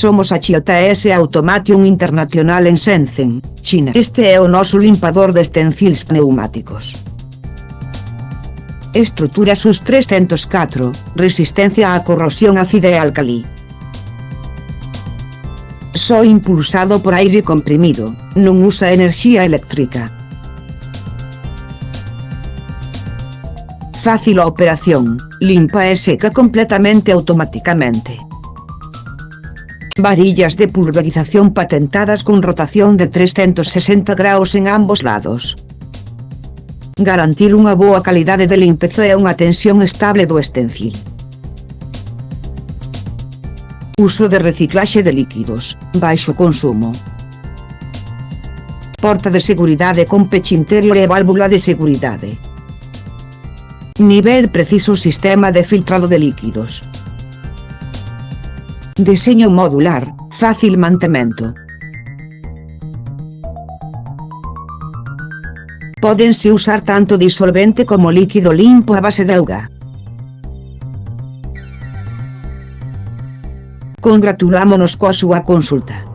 Somos a JS Automation International en Shenzhen, China. Este é o noso limpador de stencils pneumáticos. Estrutura SUS 304, resistencia á corrosión ácida e alcalí. Só impulsado por aire comprimido, non usa enerxía eléctrica. Fácil a operación, limpa e seca completamente automáticamente. Varillas de pulverización patentadas con rotación de 360 graus en ambos lados. Garantir unha boa calidade de limpeza e unha tensión estable do stencil. Uso de reciclaxe de líquidos, baixo consumo. Porta de seguridade con peche interior e válvula de seguridade. Nivel preciso sistema de filtrado de líquidos. Deseño modular, fácil mantemento. Pódense usar tanto disolvente como líquido limpo a base de auga. Congratulámonos coa súa consulta.